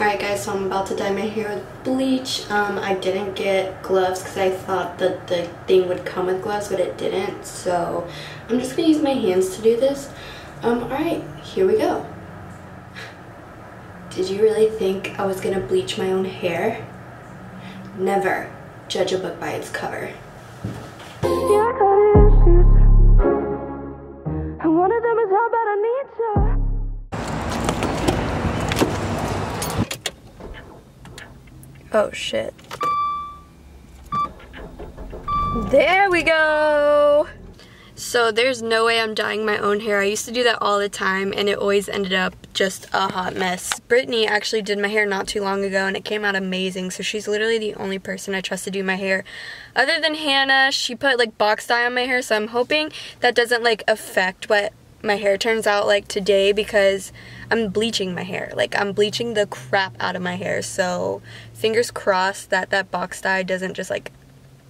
Alright guys, so I'm about to dye my hair with bleach. I didn't get gloves because I thought that the thing would come with gloves, but it didn't. So I'm just going to use my hands to do this. Alright, here we go. Did you really think I was going to bleach my own hair? Never judge a book by its cover. Yeah, I got issues. And one of them is how bad I need you. Oh shit. There we go! So there's no way I'm dyeing my own hair. I used to do that all the time and it always ended up just a hot mess. Brittany actually did my hair not too long ago and it came out amazing. So she's literally the only person I trust to do my hair. Other than Hannah, she put like box dye on my hair, so I'm hoping that doesn't like affect what my hair turns out like today because I'm bleaching my hair. Like I'm bleaching the crap out of my hair. So fingers crossed that that box dye doesn't just like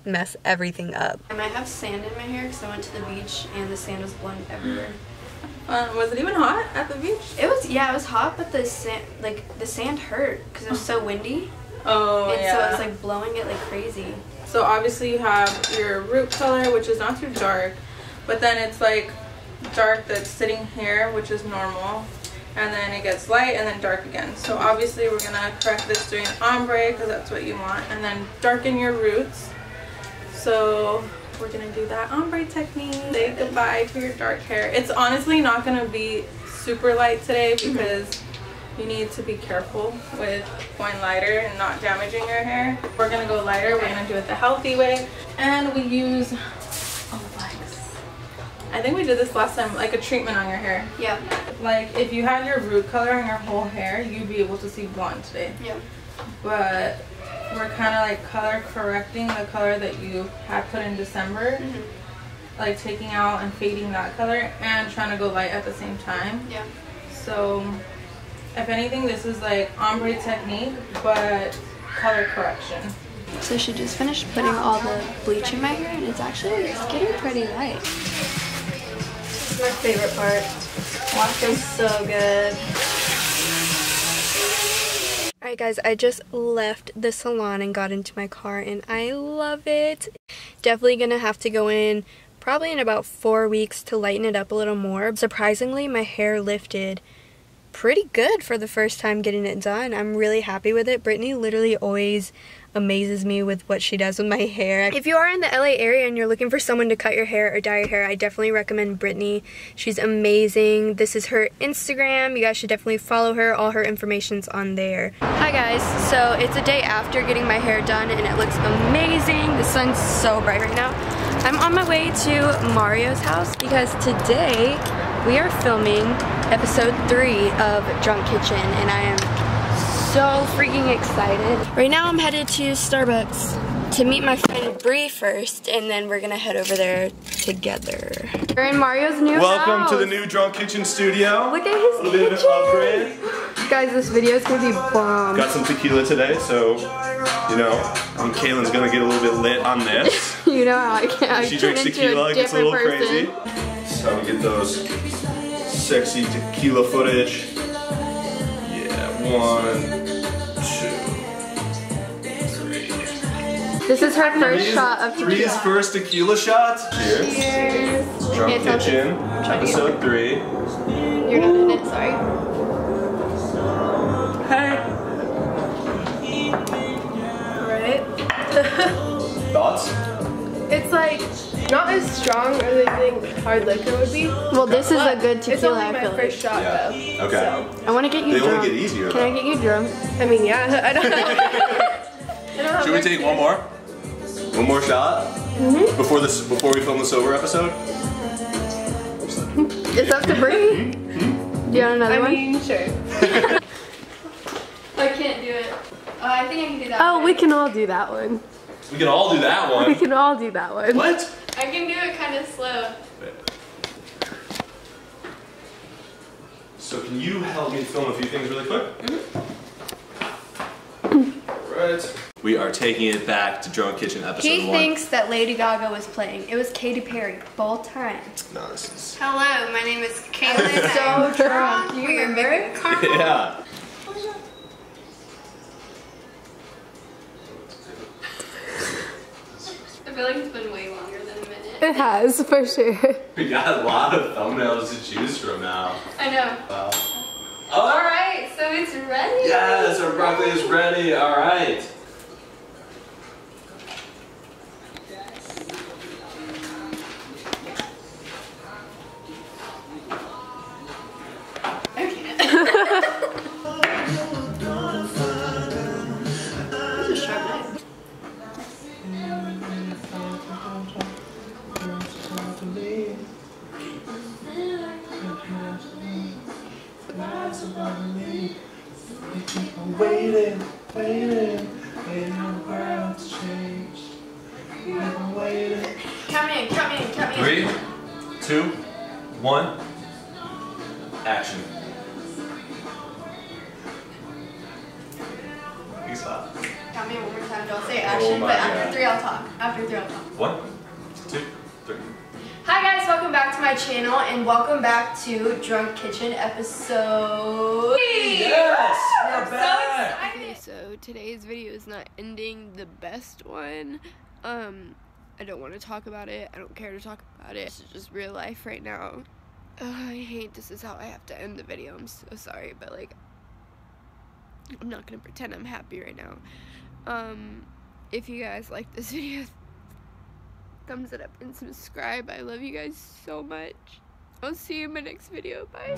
mess everything up. I might have sand in my hair because I went to the beach and the sand was blowing everywhere. Was it even hot at the beach? It was, yeah, it was hot, but the sand hurt because it was so windy. Oh, and yeah. so it was like blowing it like crazy. So obviously you have your root color, which is not too dark, but then it's like dark that's sitting here, which is normal, and then it gets light and then dark again. So obviously we're gonna correct this doing ombre because that's what you want, and then darken your roots. So we're gonna do that ombre technique. Say goodbye to your dark hair. It's honestly not gonna be super light today because you need to be careful with going lighter and not damaging your hair. We're gonna go lighter. We're gonna do it the healthy way, and we use I think we did this last time, like a treatment on your hair. Yeah. Like if you had your root color on your whole hair, you'd be able to see blonde today. Yeah. But we're kind of like color correcting the color that you had put in December. Like taking out and fading that color and trying to go light at the same time. Yeah. So if anything, this is like ombre technique, but color correction. So she just finished putting all the bleach in my hair and it's getting pretty light. This is my favorite part. Wash them so good. Alright guys, I just left the salon and got into my car and I love it. Definitely gonna have to go in probably in about 4 weeks to lighten it up a little more. Surprisingly, my hair lifted pretty good for the first time getting it done. I'm really happy with it. Brittany literally always amazes me with what she does with my hair. If you are in the LA area and you're looking for someone to cut your hair or dye your hair, I definitely recommend Brittany. She's amazing. This is her Instagram. You guys should definitely follow her. All her information's on there. Hi guys, so it's a day after getting my hair done and it looks amazing. The sun's so bright right now. I'm on my way to Mario's house because today we are filming episode 3 of Drunk Kitchen and I am so freaking excited. Right now I'm headed to Starbucks to meet my friend Bree first and then we're gonna head over there together. We're in Mario's new house. Welcome to the new Drunk Kitchen studio. Look at his kitchen. A bit of an upgrade. Guys, this video is gonna be bomb. Got some tequila today, so you know, I think Kaelyn's gonna get a little bit lit on this. You know how I can. She drinks tequila, gets a little crazy. So we get those sexy tequila footage. Yeah, 1, 2, 3. This is her first shot of tequila. Bree's first tequila shot. Cheers. Cheers. Drunk Kitchen, episode 3. You're not in it, sorry. Hey. Alright. Thoughts? It's like not as strong as I think hard liquor would be. Well, this is a good tequila. It's only I my feel first like. shot Yeah. though. Okay. So. I want to get you They drunk. only get easier. Can I get you drunk? I mean, yeah. I don't know. Should we take one more? One more shot? Before we film the sober episode? It's up to Bree. Do you want another one? I mean, sure. I can't do it. Oh, I think I can do that Oh, one. we can all do that one. We can all do that one. We can all do that one. What? I can do it kind of slow. So can you help me film a few things really quick? Right. We are taking it back to Drunk Kitchen episode 1. He thinks that Lady Gaga was playing. It was Katy Perry, both times. No, this is... Hello, my name is Kaelyn. So drunk. Do you remember? Yeah. feel like it's been way longer than a minute. It has, for sure. We got a lot of thumbnails to choose from now. I know. Wow. Alright, so it's ready. Yes, our broccoli is ready. Alright. Waiting for the world to change. Waiting. Come in. 3, 2, 1, action. You stop. Count me in one more time. Don't say action, but after 3 I'll talk. After 3 I'll talk. 1, 2, 3. Hi guys, welcome back to my channel and welcome back to Drunk Kitchen episode 3. Yes, we're So back. excited. So today's video is not ending the best one. I don't want to talk about it. I don't care to talk about it. This is just real life right now. I hate this is how I have to end the video. I'm so sorry, but like I'm not gonna pretend I'm happy right now. If you guys like this video, thumbs it up and subscribe. I love you guys so much. I'll see you in my next video. Bye.